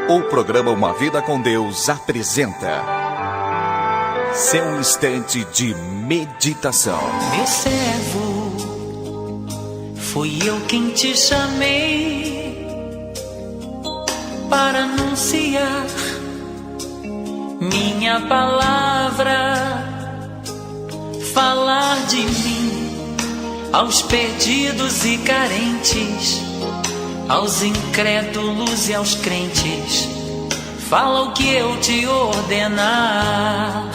O programa Uma Vida com Deus apresenta seu instante de meditação. Meu servo, fui eu quem te chamei para anunciar minha palavra, falar de mim aos perdidos e carentes, aos incrédulos e aos crentes. Fala o que eu te ordenar.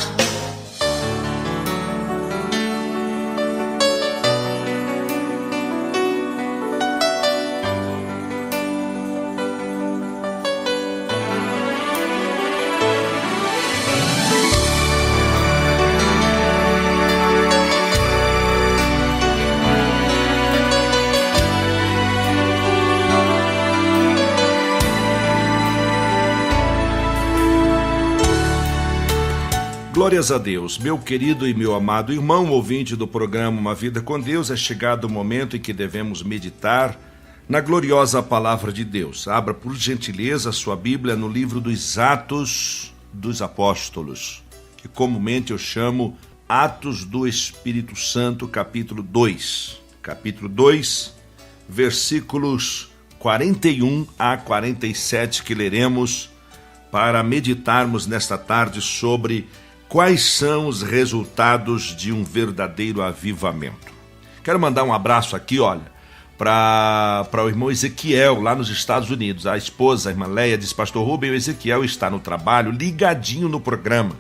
Glórias a Deus, meu querido e meu amado irmão, ouvinte do programa Uma Vida com Deus. É chegado o momento em que devemos meditar na gloriosa palavra de Deus. Abra por gentileza a sua Bíblia no livro dos Atos dos Apóstolos, que comumente eu chamo Atos do Espírito Santo, capítulo 2. Capítulo 2, versículos 41 a 47, que leremos para meditarmos nesta tarde sobre quais são os resultados de um verdadeiro avivamento. Quero mandar um abraço aqui, para o irmão Ezequiel, lá nos Estados Unidos. A esposa, a irmã Leia, diz: Pastor Rubem, o Ezequiel está no trabalho, ligadinho no programa.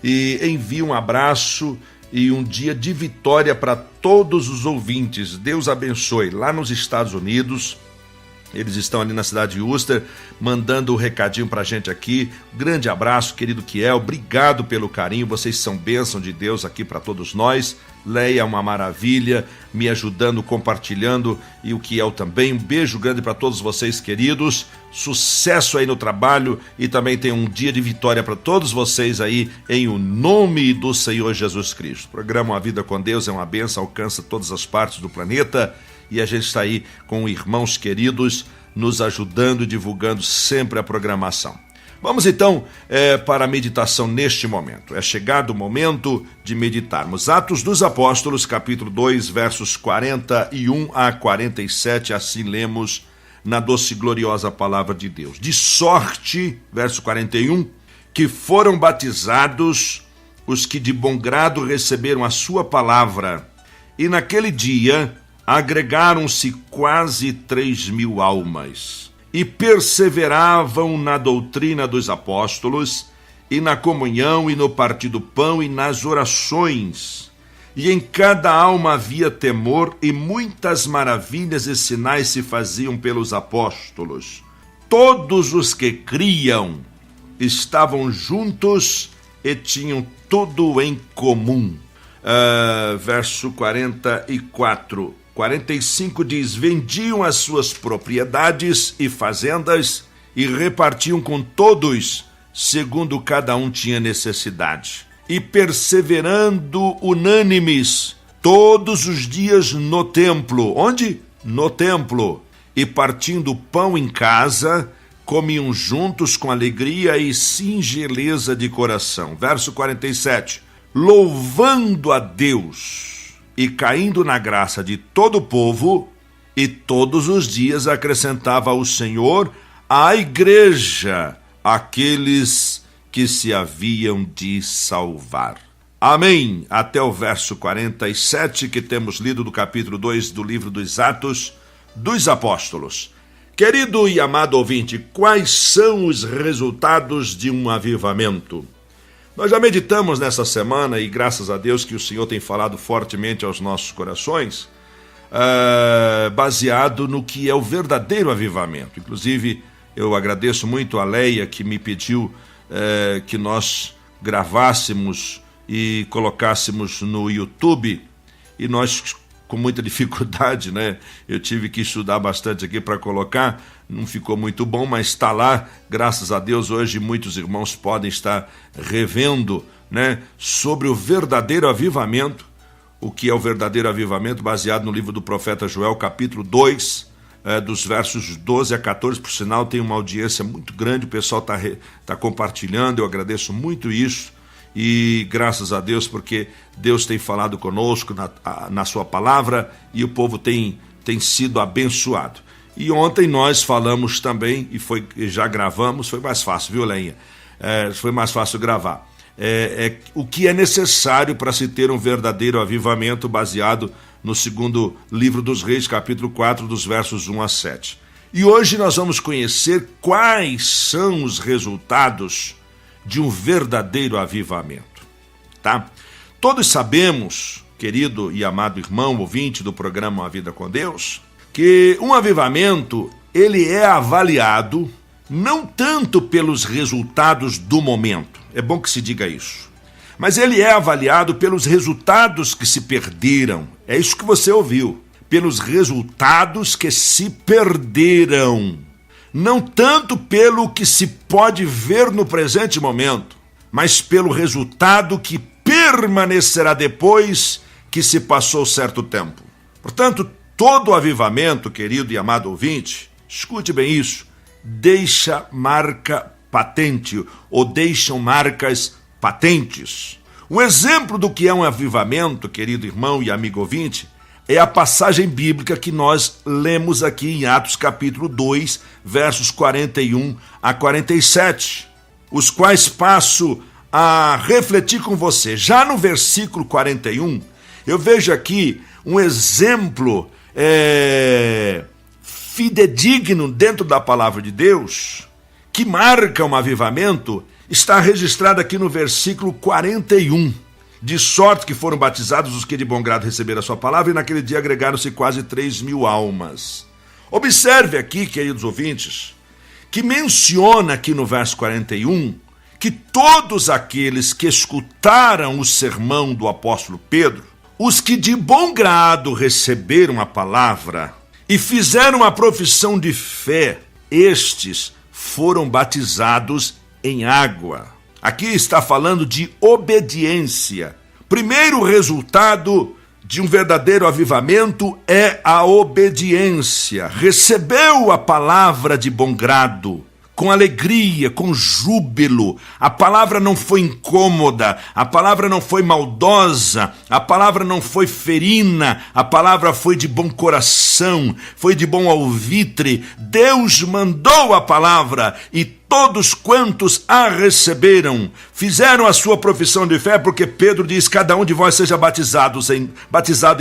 E envia um abraço e um dia de vitória para todos os ouvintes. Deus abençoe. Lá nos Estados Unidos, eles estão ali na cidade de Worcester, mandando um recadinho pra gente aqui. Grande abraço, querido Kiel, obrigado pelo carinho, vocês são bênção de Deus aqui para todos nós. Leia é uma maravilha, me ajudando, compartilhando, e o Kiel também. Um beijo grande para todos vocês, queridos. Sucesso aí no trabalho e também tem um dia de vitória para todos vocês aí, em o nome do Senhor Jesus Cristo. O programa Uma Vida com Deus é uma bênção, alcança todas as partes do planeta. E a gente está aí com irmãos queridos nos ajudando e divulgando sempre a programação. Vamos então para a meditação neste momento. É chegado o momento de meditarmos. Atos dos Apóstolos, capítulo 2, versos 41 a 47, assim lemos na doce e gloriosa palavra de Deus. De sorte, verso 41, que foram batizados os que de bom grado receberam a sua palavra, e naquele dia agregaram-se quase 3.000 almas, e perseveravam na doutrina dos apóstolos, e na comunhão, e no partir do pão, e nas orações. E em cada alma havia temor, e muitas maravilhas e sinais se faziam pelos apóstolos. Todos os que criam estavam juntos e tinham tudo em comum. Verso 44. 45 diz: vendiam as suas propriedades e fazendas e repartiam com todos, segundo cada um tinha necessidade. E perseverando unânimes todos os dias no templo. Onde? No templo. E partindo pão em casa, comiam juntos com alegria e singeleza de coração. Verso 47. Louvando a Deus e caindo na graça de todo o povo, e todos os dias acrescentava ao Senhor à igreja aqueles que se haviam de salvar. Amém. Até o verso 47 que temos lido do capítulo 2 do livro dos Atos dos Apóstolos. Querido e amado ouvinte, quais são os resultados de um avivamento? Nós já meditamos nessa semana, e graças a Deus que o Senhor tem falado fortemente aos nossos corações, baseado no que é o verdadeiro avivamento. Inclusive, eu agradeço muito a Leia, que me pediu que nós gravássemos e colocássemos no YouTube, e nós, com muita dificuldade, né? Eu tive que estudar bastante aqui para colocar, não ficou muito bom, mas está lá, graças a Deus. Hoje muitos irmãos podem estar revendo, né, sobre o verdadeiro avivamento. O que é o verdadeiro avivamento, baseado no livro do profeta Joel, capítulo 2, dos versos 12 a 14, por sinal tem uma audiência muito grande, o pessoal está compartilhando, eu agradeço muito isso, e graças a Deus, porque Deus tem falado conosco na sua palavra, e o povo tem sido abençoado. E ontem nós falamos também, e já gravamos, foi mais fácil, viu, Lenha? Foi mais fácil gravar. O que é necessário para se ter um verdadeiro avivamento baseado no segundo livro dos Reis, capítulo 4, dos versos 1 a 7. E hoje nós vamos conhecer quais são os resultados de um verdadeiro avivamento, tá? Todos sabemos, querido e amado irmão ouvinte do programa A Vida com Deus, que um avivamento, ele é avaliado não tanto pelos resultados do momento, é bom que se diga isso, mas ele é avaliado pelos resultados que se perderam. É isso que você ouviu, pelos resultados que se perderam, não tanto pelo que se pode ver no presente momento, mas pelo resultado que permanecerá depois que se passou certo tempo. Portanto, todo avivamento, querido e amado ouvinte, escute bem isso, deixa marca patente, ou deixam marcas patentes. Um exemplo do que é um avivamento, querido irmão e amigo ouvinte, é a passagem bíblica que nós lemos aqui em Atos capítulo 2, versos 41 a 47, os quais passo a refletir com você. Já no versículo 41, eu vejo aqui um exemplo fidedigno dentro da palavra de Deus, que marca um avivamento, está registrado aqui no versículo 41. De sorte que foram batizados os que de bom grado receberam a sua palavra, e naquele dia agregaram-se quase 3.000 almas. Observe aqui, queridos ouvintes, que menciona aqui no verso 41, que todos aqueles que escutaram o sermão do apóstolo Pedro, os que de bom grado receberam a palavra e fizeram a profissão de fé, estes foram batizados em água. Aqui está falando de obediência. Primeiro resultado de um verdadeiro avivamento é a obediência. Recebeu a palavra de bom grado, com alegria, com júbilo. A palavra não foi incômoda, a palavra não foi maldosa, a palavra não foi ferina, a palavra foi de bom coração, foi de bom alvitre. Deus mandou a palavra e todos quantos a receberam fizeram a sua profissão de fé, porque Pedro diz: cada um de vós seja batizado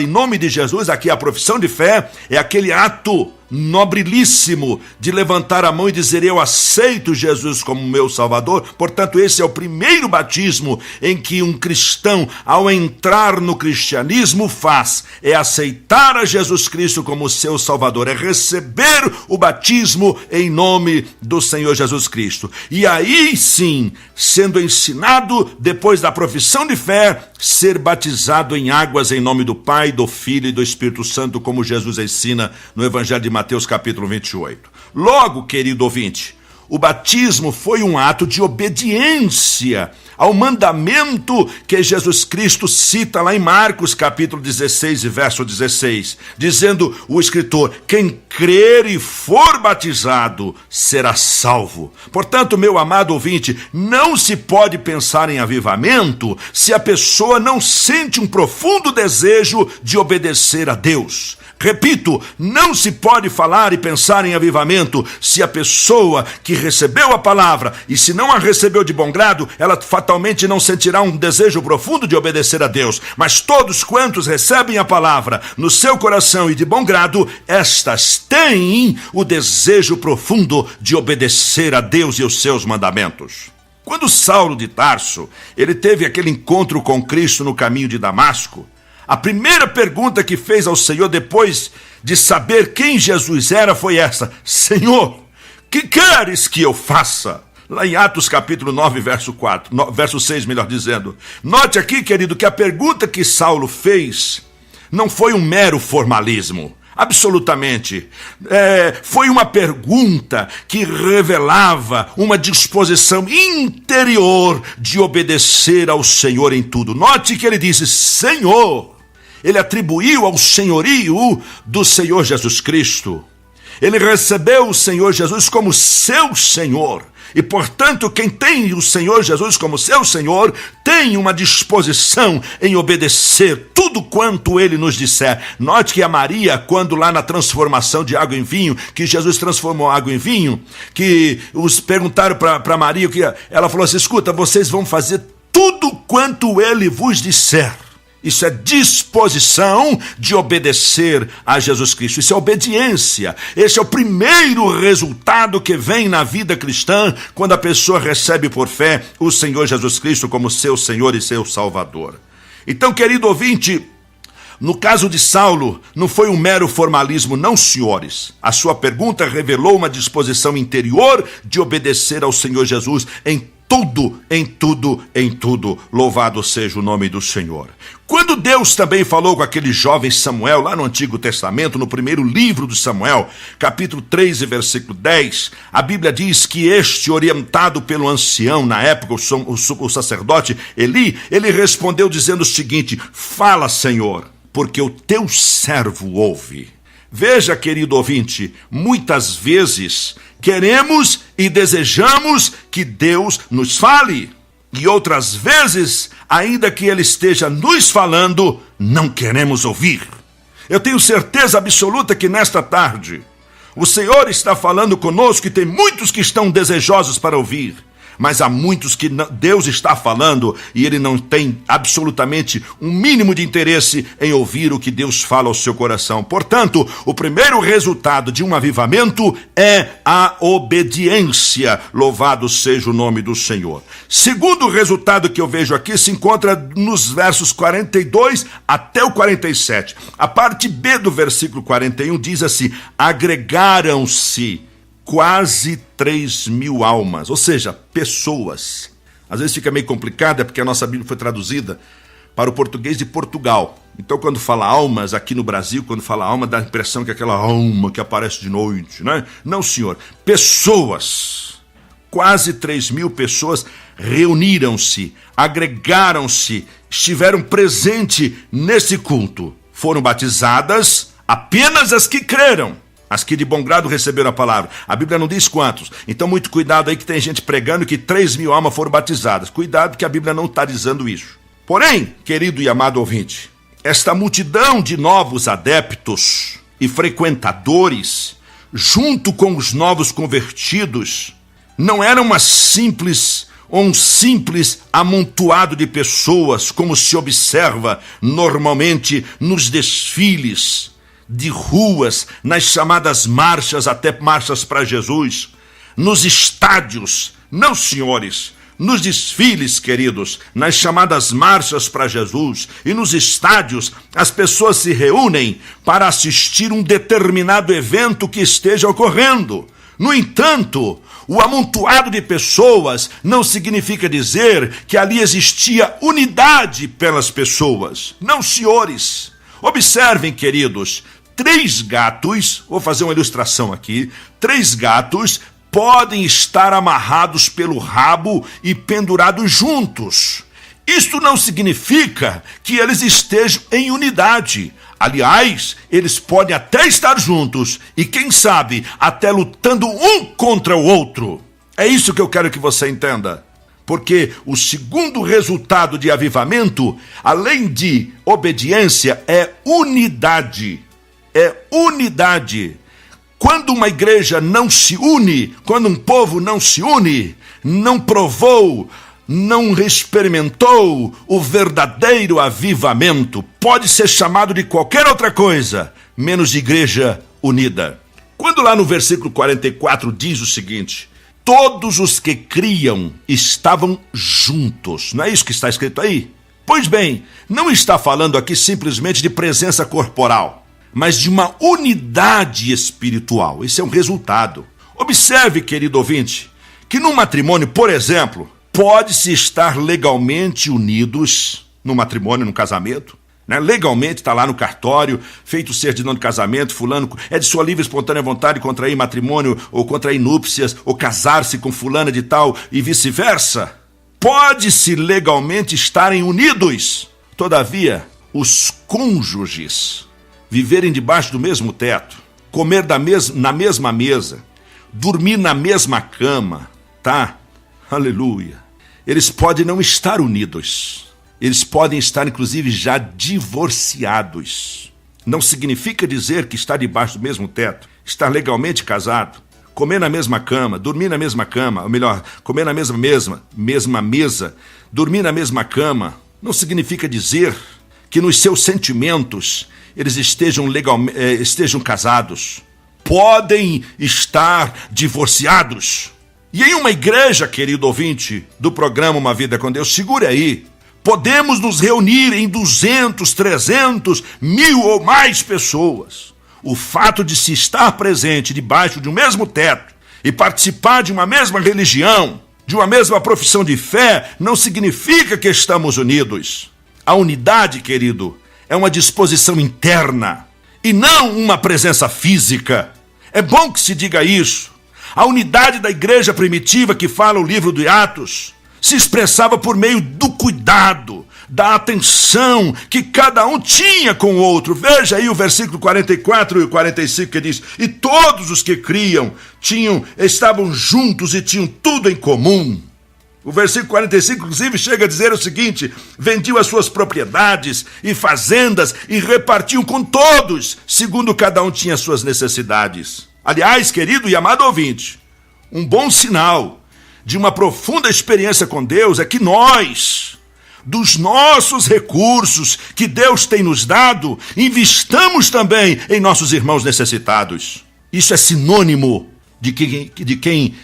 em nome de Jesus. Aqui a profissão de fé é aquele ato nobilíssimo de levantar a mão e dizer: eu aceito Jesus como meu Salvador. Portanto, esse é o primeiro batismo em que um cristão, ao entrar no cristianismo, faz, é aceitar a Jesus Cristo como seu Salvador, é receber o batismo em nome do Senhor Jesus Cristo. E aí sim, sendo ensinado, depois da profissão de fé, ser batizado em águas em nome do Pai, do Filho e do Espírito Santo, como Jesus ensina no Evangelho de Mateus capítulo 28. Logo, querido ouvinte, o batismo foi um ato de obediência ao mandamento que Jesus Cristo cita lá em Marcos capítulo 16 e verso 16, dizendo o escritor: quem crer e for batizado será salvo. Portanto, meu amado ouvinte, não se pode pensar em avivamento se a pessoa não sente um profundo desejo de obedecer a Deus. Repito, não se pode falar e pensar em avivamento se a pessoa que recebeu a palavra, e se não a recebeu de bom grado, ela fatalmente não sentirá um desejo profundo de obedecer a Deus. Mas todos quantos recebem a palavra no seu coração e de bom grado, estas têm o desejo profundo de obedecer a Deus e os seus mandamentos. Quando Saulo de Tarso, ele teve aquele encontro com Cristo no caminho de Damasco, a primeira pergunta que fez ao Senhor depois de saber quem Jesus era foi essa: Senhor, que queres que eu faça? Lá em Atos capítulo 9, verso 6, melhor dizendo. Note aqui, querido, que a pergunta que Saulo fez não foi um mero formalismo. Absolutamente. Foi uma pergunta que revelava uma disposição interior de obedecer ao Senhor em tudo. Note que ele disse: Senhor. Ele atribuiu ao senhorio do Senhor Jesus Cristo. Ele recebeu o Senhor Jesus como seu Senhor. E, portanto, quem tem o Senhor Jesus como seu Senhor, tem uma disposição em obedecer tudo quanto ele nos disser. Note que a Maria, quando lá na transformação de água em vinho, que Jesus transformou água em vinho, que os perguntaram para Maria, que ela falou assim: escuta, vocês vão fazer tudo quanto ele vos disser. Isso é disposição de obedecer a Jesus Cristo. Isso é obediência. Esse é o primeiro resultado que vem na vida cristã quando a pessoa recebe por fé o Senhor Jesus Cristo como seu Senhor e seu Salvador. Então, querido ouvinte, no caso de Saulo, não foi um mero formalismo, não, senhores. A sua pergunta revelou uma disposição interior de obedecer ao Senhor Jesus em tudo, em tudo, em tudo. Louvado seja o nome do Senhor. Quando Deus também falou com aquele jovem Samuel, lá no Antigo Testamento, no primeiro livro de Samuel, capítulo 3 e versículo 10, a Bíblia diz que este, orientado pelo ancião, na época, o sacerdote Eli, ele respondeu dizendo o seguinte: fala, Senhor, porque o teu servo ouve. Veja, querido ouvinte, muitas vezes queremos e desejamos que Deus nos fale. E outras vezes, ainda que Ele esteja nos falando, não queremos ouvir. Eu tenho certeza absoluta que nesta tarde, o Senhor está falando conosco e tem muitos que estão desejosos para ouvir. Mas há muitos que Deus está falando e ele não tem absolutamente um mínimo de interesse em ouvir o que Deus fala ao seu coração. Portanto, o primeiro resultado de um avivamento é a obediência. Louvado seja o nome do Senhor. Segundo resultado que eu vejo aqui se encontra nos versos 42 até o 47. A parte B do versículo 41 diz assim: agregaram-se quase 3.000 almas, ou seja, pessoas. Às vezes fica meio complicado, é porque a nossa Bíblia foi traduzida para o português de Portugal. Então, quando fala almas aqui no Brasil, quando fala alma, dá a impressão que é aquela alma que aparece de noite, né? Não, senhor, pessoas. Quase 3.000 pessoas reuniram-se, agregaram-se, estiveram presentes nesse culto. Foram batizadas apenas as que creram. As que de bom grado receberam a palavra. A Bíblia não diz quantos. Então, muito cuidado aí que tem gente pregando que 3.000 almas foram batizadas. Cuidado que a Bíblia não está dizendo isso. Porém, querido e amado ouvinte, esta multidão de novos adeptos e frequentadores, junto com os novos convertidos, não era um simples amontoado de pessoas, como se observa normalmente nos desfiles de ruas, nas chamadas marchas, até marchas para Jesus, nos estádios. Não, senhores, nos desfiles, queridos, nas chamadas marchas para Jesus e nos estádios, as pessoas se reúnem para assistir um determinado evento que esteja ocorrendo. No entanto, o amontoado de pessoas não significa dizer que ali existia unidade pelas pessoas. Não, senhores. Observem, queridos, 3 gatos, vou fazer uma ilustração aqui, 3 gatos podem estar amarrados pelo rabo e pendurados juntos. Isto não significa que eles estejam em unidade. Aliás, eles podem até estar juntos e, quem sabe, até lutando um contra o outro. É isso que eu quero que você entenda. Porque o segundo resultado de avivamento, além de obediência, é unidade. É unidade. Quando uma igreja não se une, quando um povo não se une, não provou, não experimentou o verdadeiro avivamento. Pode ser chamado de qualquer outra coisa, menos de igreja unida. Quando lá no versículo 44 diz o seguinte: todos os que criam estavam juntos. Não é isso que está escrito aí? Pois bem, não está falando aqui simplesmente de presença corporal, mas de uma unidade espiritual. Esse é um resultado. Observe, querido ouvinte, que no matrimônio, por exemplo, pode-se estar legalmente unidos no matrimônio, no casamento, né? Legalmente está lá no cartório, feito o certidão de casamento, fulano é de sua livre e espontânea vontade contrair matrimônio ou contrair núpcias ou casar-se com fulana de tal e vice-versa. Pode-se legalmente estarem unidos. Todavia, os cônjuges viverem debaixo do mesmo teto, comer na mesma mesa, dormir na mesma cama, tá? Aleluia. Eles podem não estar unidos. Eles podem estar, inclusive, já divorciados. Não significa dizer que está debaixo do mesmo teto, estar legalmente casado, comer na mesma cama, dormir na mesma cama, ou melhor, comer na mesma mesa, dormir na mesma cama, não significa dizer que nos seus sentimentos eles estejam casados. Podem estar divorciados. E em uma igreja, querido ouvinte do programa Uma Vida com Deus, segure aí, podemos nos reunir em 200, 300, 1000 ou mais pessoas. O fato de se estar presente debaixo de um mesmo teto e participar de uma mesma religião, de uma mesma profissão de fé, não significa que estamos unidos. A unidade, querido, é uma disposição interna e não uma presença física. É bom que se diga isso. A unidade da igreja primitiva que fala o livro de Atos se expressava por meio do cuidado, da atenção que cada um tinha com o outro. Veja aí o versículo 44 e 45 que diz: e todos os que criam estavam juntos e tinham tudo em comum. O versículo 45, inclusive, chega a dizer o seguinte: vendiam as suas propriedades e fazendas e repartiam com todos, segundo cada um tinha as suas necessidades. Aliás, querido e amado ouvinte, um bom sinal de uma profunda experiência com Deus é que nós, dos nossos recursos que Deus tem nos dado, investamos também em nossos irmãos necessitados. Isso é sinônimo de quem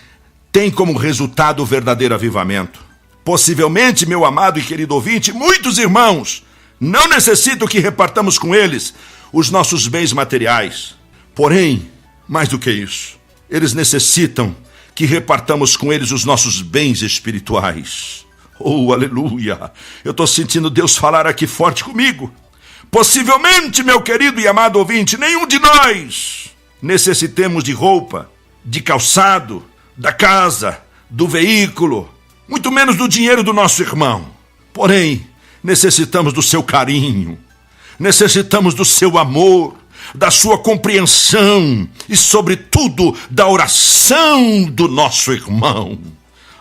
tem como resultado o verdadeiro avivamento. Possivelmente, meu amado e querido ouvinte, muitos irmãos não necessitam que repartamos com eles os nossos bens materiais. Porém, mais do que isso, eles necessitam que repartamos com eles os nossos bens espirituais. Oh, aleluia! Eu estou sentindo Deus falar aqui forte comigo. Possivelmente, meu querido e amado ouvinte, nenhum de nós necessitemos de roupa, de calçado, da casa, do veículo, muito menos do dinheiro do nosso irmão. Porém, necessitamos do seu carinho, necessitamos do seu amor, da sua compreensão e, sobretudo, da oração do nosso irmão.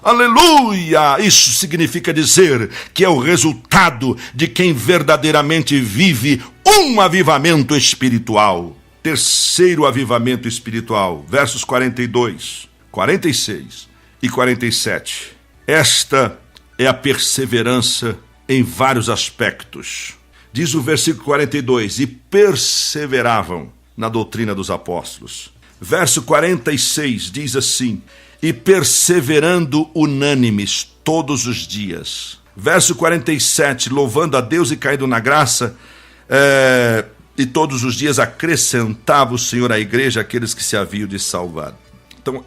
Aleluia! Isso significa dizer que é o resultado de quem verdadeiramente vive um avivamento espiritual. Terceiro avivamento espiritual, versos 42, 46 e 47. Esta é a perseverança em vários aspectos. Diz o versículo 42, e perseveravam na doutrina dos apóstolos. Verso 46 diz assim, e perseverando unânimes todos os dias. Verso 47, louvando a Deus e caindo na graça, e todos os dias acrescentava o Senhor à igreja aqueles que se haviam de salvar. Então,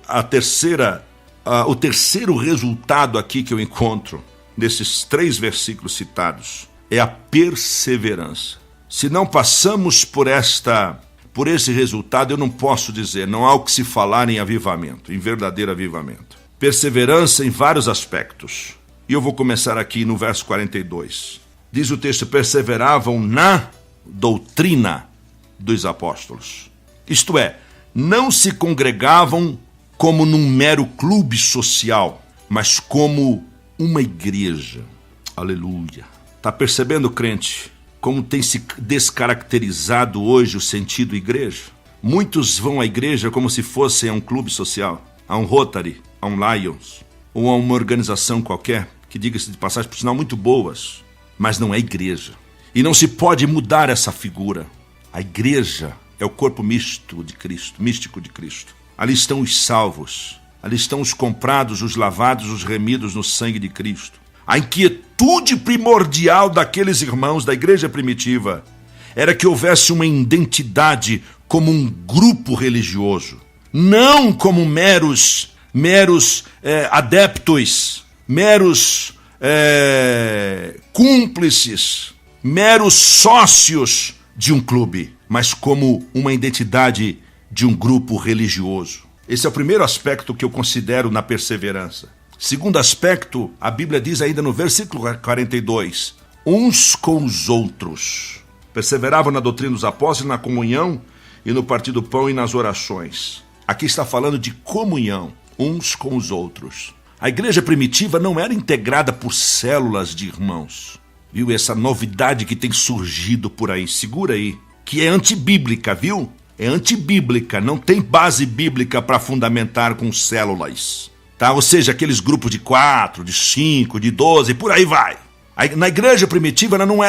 o terceiro resultado aqui que eu encontro nesses 3 versículos citados é a perseverança. Se não passamos por esse resultado, eu não posso dizer, não há o que se falar em avivamento, em verdadeiro avivamento. Perseverança em vários aspectos. E eu vou começar aqui no verso 42. Diz o texto, perseveravam na doutrina dos apóstolos. Isto é, não se congregavam como num mero clube social, mas como uma igreja. Aleluia. Está percebendo, crente, como tem se descaracterizado hoje o sentido igreja? Muitos vão à igreja como se fossem a um clube social, a um Rotary, a um Lions, ou a uma organização qualquer, que diga-se de passagem, por sinal, muito boas, mas não é igreja. E não se pode mudar essa figura. A igreja é o corpo místico de Cristo. Ali estão os salvos, ali estão os comprados, os lavados, os remidos no sangue de Cristo. A inquietude primordial daqueles irmãos da igreja primitiva era que houvesse uma identidade como um grupo religioso, não como meros adeptos, meros cúmplices, meros sócios de um clube, mas como uma identidade de um grupo religioso. Esse é o primeiro aspecto que eu considero na perseverança. Segundo aspecto, a Bíblia diz ainda no versículo 42, uns com os outros. Perseveravam na doutrina dos apóstolos, na comunhão e no partir do pão e nas orações. Aqui está falando de comunhão uns com os outros. A igreja primitiva não era integrada por células de irmãos. Viu essa novidade que tem surgido por aí? Segura aí. Que é antibíblica, viu? É antibíblica, não tem base bíblica para fundamentar com células. Tá? Ou seja, aqueles grupos de 4, de 5, de 12, por aí vai. Na igreja primitiva ela não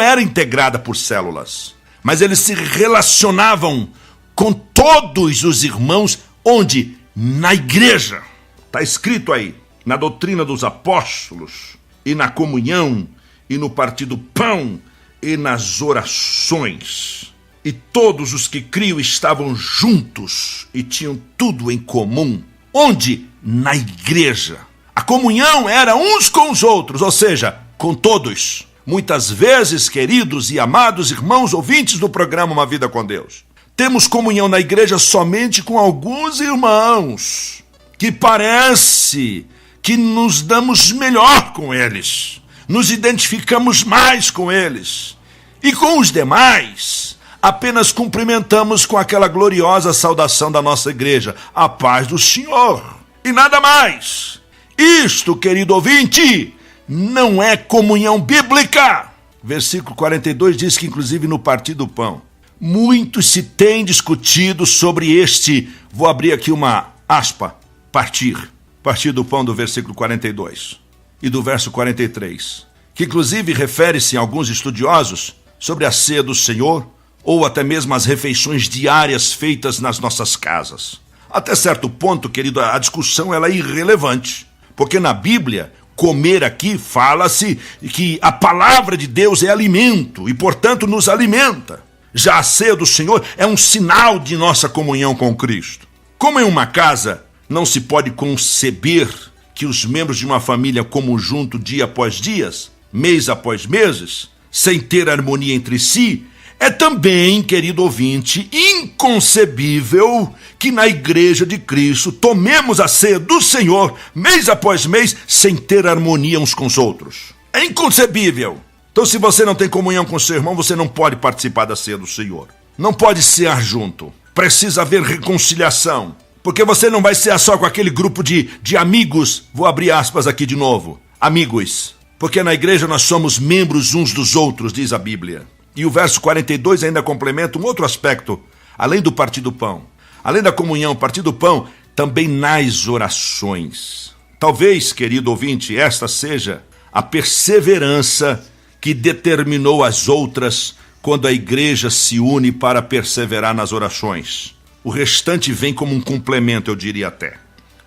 era integrada por células. Mas eles se relacionavam com todos os irmãos, onde? Na igreja. Está escrito aí, na doutrina dos apóstolos, e na comunhão, e no partir do pão, e nas orações. E todos os que criam estavam juntos e tinham tudo em comum. Onde? Na igreja. A comunhão era uns com os outros, ou seja, com todos. Muitas vezes, queridos e amados irmãos ouvintes do programa Uma Vida com Deus, temos comunhão na igreja somente com alguns irmãos, que parece que nos damos melhor com eles, nos identificamos mais com eles. E com os demais, apenas cumprimentamos com aquela gloriosa saudação da nossa igreja, a paz do Senhor, e nada mais. Isto, querido ouvinte, não é comunhão bíblica. Versículo 42 diz que, inclusive, no partir do pão, muito se tem discutido sobre este, vou abrir aqui uma aspa, partir do pão do versículo 42 e do verso 43, que inclusive refere-se a alguns estudiosos sobre a ceia do Senhor, ou até mesmo as refeições diárias feitas nas nossas casas. Até certo ponto, querido, a discussão ela é irrelevante, porque na Bíblia, comer aqui fala-se que a palavra de Deus é alimento e, portanto, nos alimenta. Já a ceia do Senhor é um sinal de nossa comunhão com Cristo. Como em uma casa não se pode conceber que os membros de uma família comam junto dia após dias, mês após meses, sem ter harmonia entre si, é também, querido ouvinte, inconcebível que na igreja de Cristo tomemos a ceia do Senhor mês após mês sem ter harmonia uns com os outros. É inconcebível. Então, se você não tem comunhão com seu irmão, você não pode participar da ceia do Senhor. Não pode cear junto. Precisa haver reconciliação. Porque você não vai cear só com aquele grupo de amigos. Vou abrir aspas aqui de novo. Amigos. Porque na igreja nós somos membros uns dos outros, diz a Bíblia. E o verso 42 ainda complementa um outro aspecto, além do partir do pão. Além da comunhão, partir do pão, também nas orações. Talvez, querido ouvinte, esta seja a perseverança que determinou as outras quando a igreja se une para perseverar nas orações. O restante vem como um complemento, eu diria até.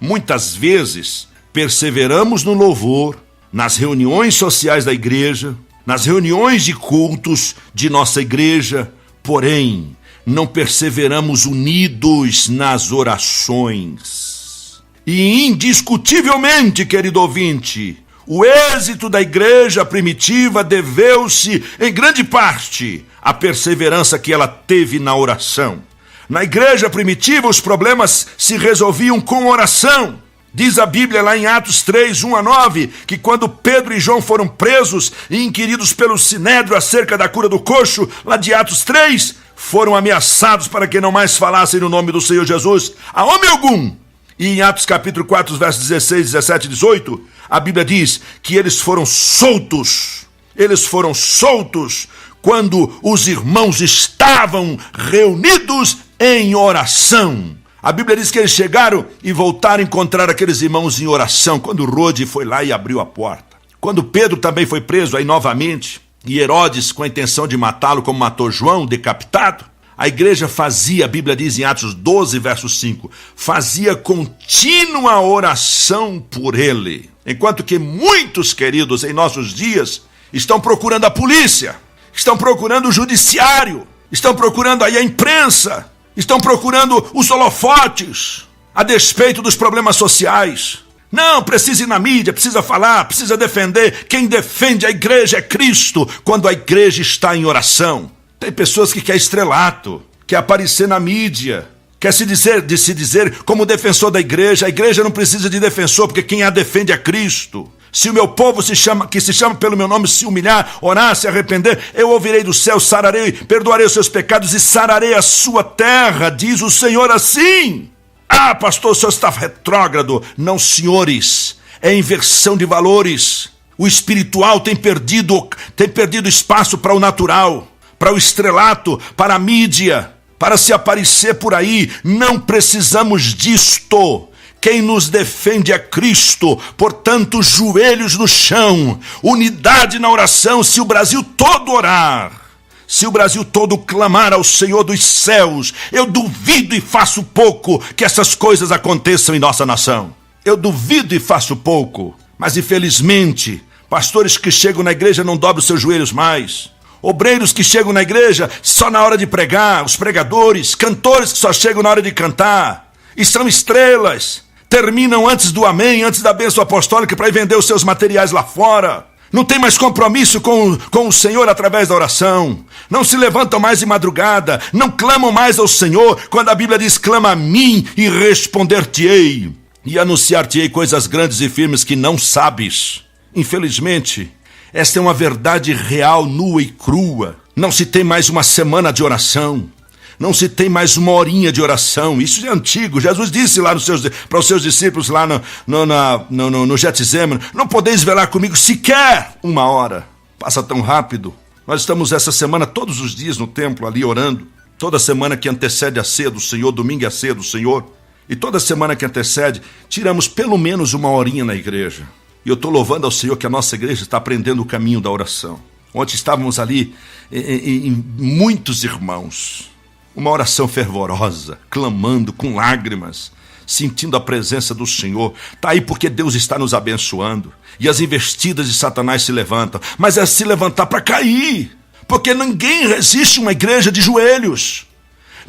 Muitas vezes, perseveramos no louvor, nas reuniões sociais da igreja, nas reuniões de cultos de nossa igreja, porém, não perseveramos unidos nas orações. E indiscutivelmente, querido ouvinte, o êxito da igreja primitiva deveu-se, em grande parte, à perseverança que ela teve na oração. Na igreja primitiva, os problemas se resolviam com oração. Diz a Bíblia lá em Atos 3, 1-9, que quando Pedro e João foram presos e inquiridos pelo Sinédrio acerca da cura do coxo, lá de Atos 3, foram ameaçados para que não mais falassem no nome do Senhor Jesus a homem algum. E em Atos capítulo 4, versos 16, 17 e 18, a Bíblia diz que eles foram soltos. Eles foram soltos quando os irmãos estavam reunidos em oração. A Bíblia diz que eles chegaram e voltaram a encontrar aqueles irmãos em oração, quando Rode foi lá e abriu a porta. Quando Pedro também foi preso aí novamente, e Herodes, com a intenção de matá-lo como matou João, decapitado, a igreja fazia, a Bíblia diz em Atos 12, verso 5, fazia contínua oração por ele. Enquanto que muitos, queridos, em nossos dias, estão procurando a polícia, estão procurando o judiciário, estão procurando aí a imprensa, estão procurando os holofotes, a despeito dos problemas sociais. Não, precisa ir na mídia, precisa falar, precisa defender. Quem defende a igreja é Cristo, quando a igreja está em oração. Tem pessoas que querem estrelato, quer aparecer na mídia, quer se dizer como defensor da igreja. A igreja não precisa de defensor, porque quem a defende é Cristo. Se o meu povo que se chama pelo meu nome se humilhar, orar, se arrepender, eu ouvirei do céu, sararei, perdoarei os seus pecados e sararei a sua terra, diz o Senhor assim. Ah, pastor, o senhor está retrógrado. Não, senhores, é inversão de valores. O espiritual tem perdido espaço para o natural, para o estrelato, para a mídia, para se aparecer por aí. Não precisamos disto. Quem nos defende é Cristo, portanto, joelhos no chão, unidade na oração. Se o Brasil todo orar, se o Brasil todo clamar ao Senhor dos céus, eu duvido e faço pouco que essas coisas aconteçam em nossa nação. Eu duvido e faço pouco, mas infelizmente, pastores que chegam na igreja não dobram seus joelhos mais. Obreiros que chegam na igreja só na hora de pregar, os pregadores, cantores que só chegam na hora de cantar, e são estrelas. Terminam antes do amém, antes da bênção apostólica para ir vender os seus materiais lá fora. Não tem mais compromisso com o Senhor através da oração. Não se levantam mais de madrugada. Não clamam mais ao Senhor quando a Bíblia diz: clama a mim e responder-te-ei. E anunciar-te-ei coisas grandes e firmes que não sabes. Infelizmente, esta é uma verdade real, nua e crua. Não se tem mais uma semana de oração. Não se tem mais 1 horinha de oração. Isso é antigo. Jesus disse lá para os seus discípulos lá no Getsêmani: não podeis velar comigo sequer 1 hora. Passa tão rápido. Nós estamos essa semana todos os dias no templo ali orando. Toda semana que antecede a ceia do Senhor, domingo é a ceia do Senhor. E toda semana que antecede, tiramos pelo menos 1 horinha na igreja. E eu estou louvando ao Senhor que a nossa igreja está aprendendo o caminho da oração. Ontem estávamos ali em muitos irmãos. Uma oração fervorosa, clamando com lágrimas, sentindo a presença do Senhor. Está aí porque Deus está nos abençoando. E as investidas de Satanás se levantam. Mas é se levantar para cair. Porque ninguém resiste uma igreja de joelhos.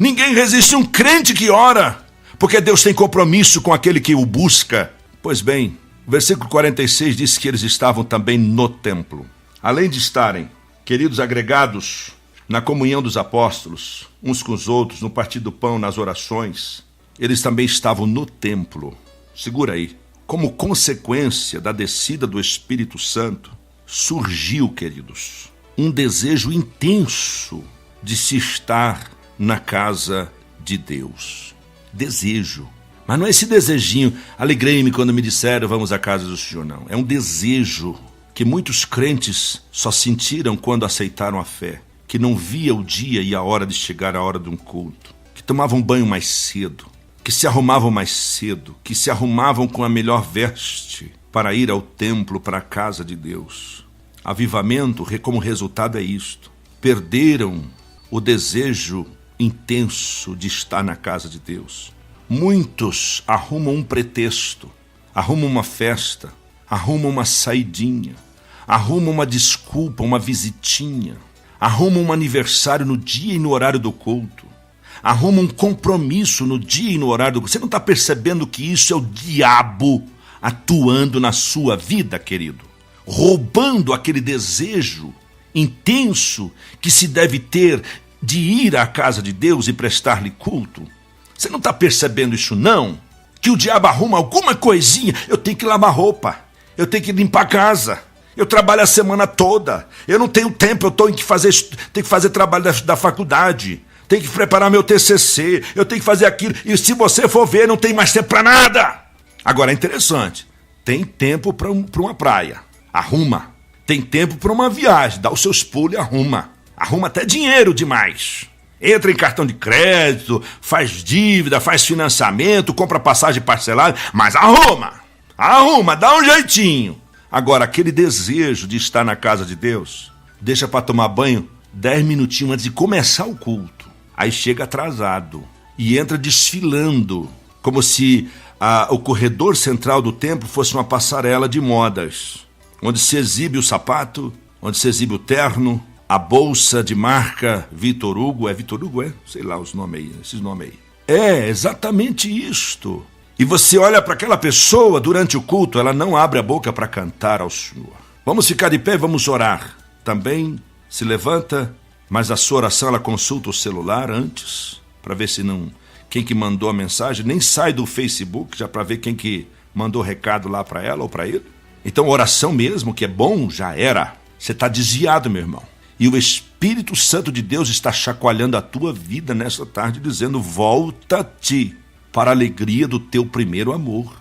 Ninguém resiste um crente que ora. Porque Deus tem compromisso com aquele que o busca. Pois bem, o versículo 46 diz que eles estavam também no templo. Além de estarem, queridos agregados, na comunhão dos apóstolos, uns com os outros, no partir do pão, nas orações, eles também estavam no templo. Segura aí. Como consequência da descida do Espírito Santo, surgiu, queridos, um desejo intenso de se estar na casa de Deus. Desejo. Mas não é esse desejinho, alegrei-me quando me disseram vamos à casa do Senhor, não. É um desejo que muitos crentes só sentiram quando aceitaram a fé. Que não via o dia e a hora de chegar a hora de um culto, que tomavam banho mais cedo, que se arrumavam mais cedo, que se arrumavam com a melhor veste para ir ao templo, para a casa de Deus. Avivamento, como resultado é isto. Perderam o desejo intenso de estar na casa de Deus. Muitos arrumam um pretexto, arrumam uma festa, arrumam uma saidinha, arrumam uma desculpa, uma visitinha. Arruma um aniversário no dia e no horário do culto. Arruma um compromisso no dia e no horário do culto. Você não está percebendo que isso é o diabo atuando na sua vida, querido? Roubando aquele desejo intenso que se deve ter de ir à casa de Deus e prestar-lhe culto. Você não está percebendo isso, não? Que o diabo arruma alguma coisinha. Eu tenho que lavar roupa. Eu tenho que limpar a casa. Eu trabalho a semana toda, eu não tenho tempo, eu tenho que fazer trabalho da faculdade, tenho que preparar meu TCC, eu tenho que fazer aquilo, e se você for ver, não tem mais tempo para nada. Agora é interessante, tem tempo para uma praia, arruma, tem tempo para uma viagem, dá os seus pulos e arruma até dinheiro demais. Entra em cartão de crédito, faz dívida, faz financiamento, compra passagem parcelada, mas arruma, dá um jeitinho. Agora, aquele desejo de estar na casa de Deus, deixa para tomar banho 10 minutinhos antes de começar o culto. Aí chega atrasado e entra desfilando, como se o corredor central do templo fosse uma passarela de modas, onde se exibe o sapato, onde se exibe o terno, a bolsa de marca Vitor Hugo. É Vitor Hugo, é? Sei lá os nomes aí, esses nomes aí. É exatamente isto. E você olha para aquela pessoa durante o culto, ela não abre a boca para cantar ao Senhor. Vamos ficar de pé e vamos orar. Também se levanta, mas a sua oração ela consulta o celular antes, para ver se não... Quem que mandou a mensagem, nem sai do Facebook, já para ver quem que mandou recado lá para ela ou para ele. Então oração mesmo, que é bom, já era. Você está desviado, meu irmão. E o Espírito Santo de Deus está chacoalhando a tua vida nessa tarde, dizendo: volta-te para a alegria do teu primeiro amor.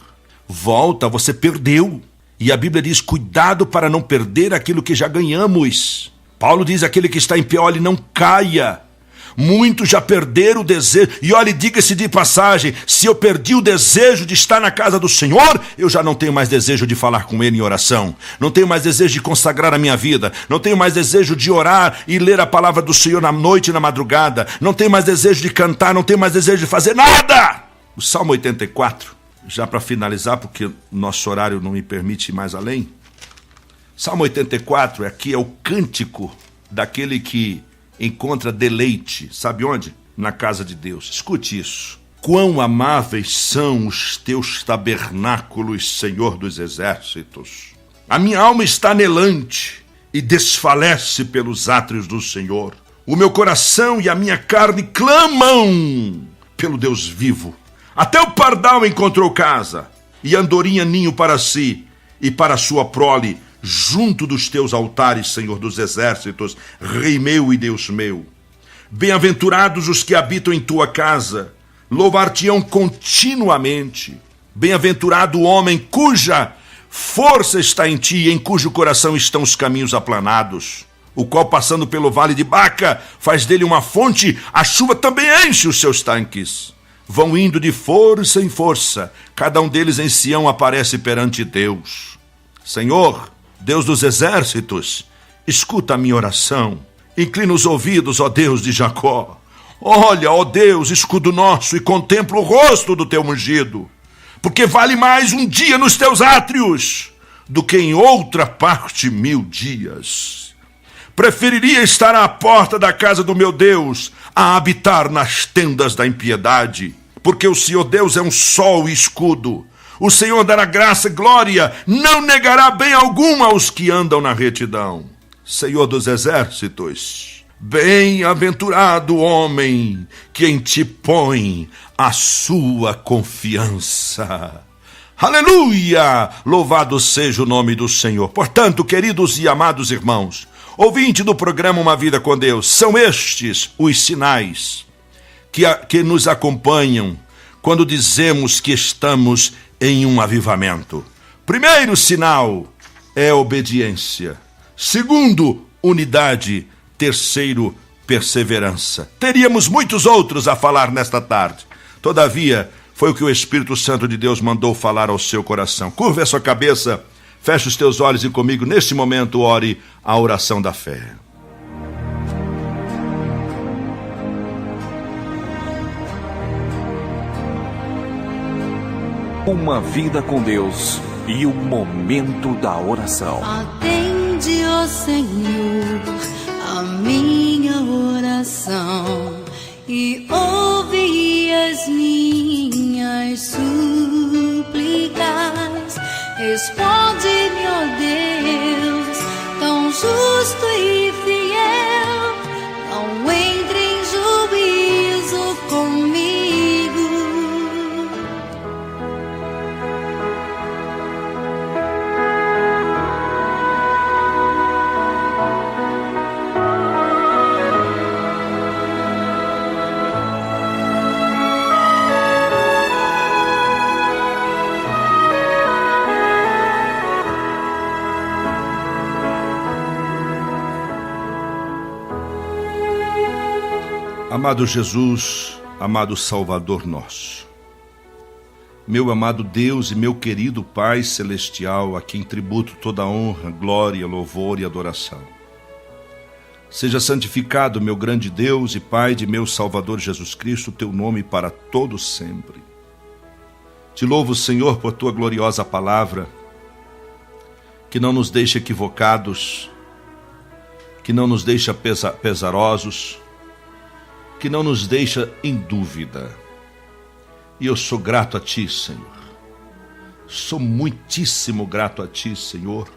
Volta, você perdeu. E a Bíblia diz: cuidado para não perder aquilo que já ganhamos. Paulo diz: aquele que está em pé, olhe, não caia. Muitos já perderam o desejo. E olhe, diga-se de passagem, se eu perdi o desejo de estar na casa do Senhor, eu já não tenho mais desejo de falar com Ele em oração. Não tenho mais desejo de consagrar a minha vida. Não tenho mais desejo de orar e ler a palavra do Senhor na noite e na madrugada. Não tenho mais desejo de cantar. Não tenho mais desejo de fazer nada. O Salmo 84, já para finalizar, porque nosso horário não me permite ir mais além. Salmo 84 aqui é o cântico daquele que encontra deleite, sabe onde? Na casa de Deus. Escute isso. Quão amáveis são os teus tabernáculos, Senhor dos exércitos. A minha alma está anelante e desfalece pelos átrios do Senhor. O meu coração e a minha carne clamam pelo Deus vivo. Até o pardal encontrou casa, e a andorinha ninho para si e para sua prole, junto dos teus altares, Senhor dos exércitos, Rei meu e Deus meu. Bem-aventurados os que habitam em tua casa, louvar-te-ão continuamente. Bem-aventurado o homem cuja força está em ti, em cujo coração estão os caminhos aplanados, o qual, passando pelo vale de Baca, faz dele uma fonte, a chuva também enche os seus tanques. Vão indo de força em força, cada um deles em Sião aparece perante Deus. Senhor, Deus dos exércitos, escuta a minha oração. Inclina os ouvidos, ó Deus de Jacó. Olha, ó Deus, escudo nosso, e contempla o rosto do teu ungido. Porque vale mais um dia nos teus átrios do que em outra parte 1000 dias. Preferiria estar à porta da casa do meu Deus a habitar nas tendas da impiedade. Porque o Senhor Deus é um sol e escudo. O Senhor dará graça e glória, não negará bem algum aos que andam na retidão. Senhor dos exércitos, bem-aventurado o homem que em ti põe a sua confiança. Aleluia! Louvado seja o nome do Senhor. Portanto, queridos e amados irmãos, ouvinte do programa Uma Vida com Deus, são estes os sinais que nos acompanham quando dizemos que estamos em um avivamento. Primeiro sinal é obediência. Segundo, unidade. Terceiro, perseverança. Teríamos muitos outros a falar nesta tarde. Todavia, foi o que o Espírito Santo de Deus mandou falar ao seu coração. Curva a sua cabeça, feche os teus olhos e comigo, neste momento, ore a oração da fé. Uma vida com Deus e o momento da oração. Atende, ó Senhor, a minha oração e ouve as minhas súplicas. Responde-me, ó Deus, tão justo e fiel, não entre em juízo comigo. Amado Jesus, amado Salvador nosso, meu amado Deus e meu querido Pai Celestial, a quem tributo toda a honra, glória, louvor e adoração. Seja santificado, meu grande Deus e Pai de meu Salvador Jesus Cristo, teu nome para todo sempre. Te louvo, Senhor, por tua gloriosa palavra, que não nos deixa equivocados, que não nos deixa pesarosos, que não nos deixa em dúvida. E eu sou grato a Ti, Senhor. Sou muitíssimo grato a Ti, Senhor,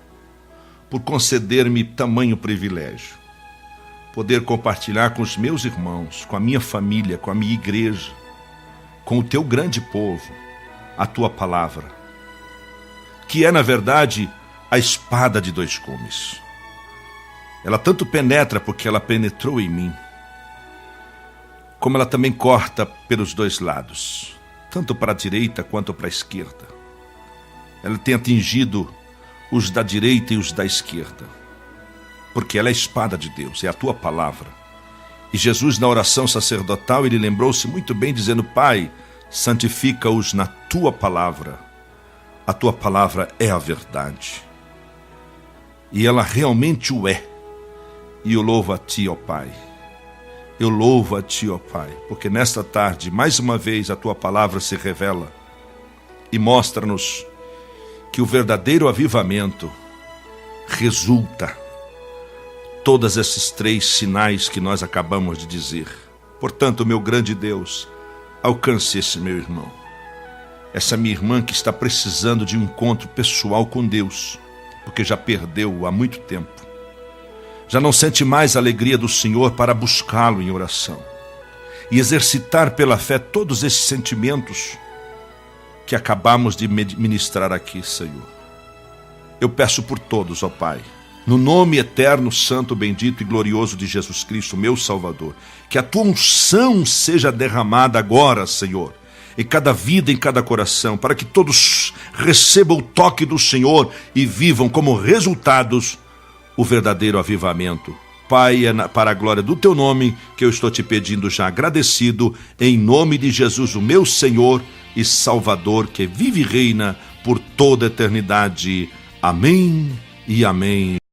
por conceder-me tamanho privilégio. Poder compartilhar com os meus irmãos, com a minha família, com a minha igreja, com o Teu grande povo, a Tua palavra, que é, na verdade, a espada de dois gumes. Ela tanto penetra porque ela penetrou em mim, como ela também corta pelos dois lados, tanto para a direita quanto para a esquerda. Ela tem atingido os da direita e os da esquerda, porque ela é a espada de Deus, é a tua palavra. E Jesus, na oração sacerdotal, ele lembrou-se muito bem, dizendo: Pai, santifica-os na tua palavra. A tua palavra é a verdade. E ela realmente o é. E eu louvo a ti, ó Pai. Eu louvo a ti, ó Pai, porque nesta tarde, mais uma vez, a tua palavra se revela e mostra-nos que o verdadeiro avivamento resulta todos esses três sinais que nós acabamos de dizer. Portanto, meu grande Deus, alcance esse meu irmão, essa minha irmã que está precisando de um encontro pessoal com Deus, porque já perdeu há muito tempo. Já não sente mais a alegria do Senhor para buscá-lo em oração e exercitar pela fé todos esses sentimentos que acabamos de ministrar aqui, Senhor. Eu peço por todos, ó Pai, no nome eterno, santo, bendito e glorioso de Jesus Cristo, meu Salvador, que a tua unção seja derramada agora, Senhor, em cada vida, em cada coração, para que todos recebam o toque do Senhor e vivam como resultados o verdadeiro avivamento. Pai, é para a glória do teu nome que eu estou te pedindo já agradecido, em nome de Jesus, o meu Senhor e Salvador, que vive e reina por toda a eternidade. Amém e amém.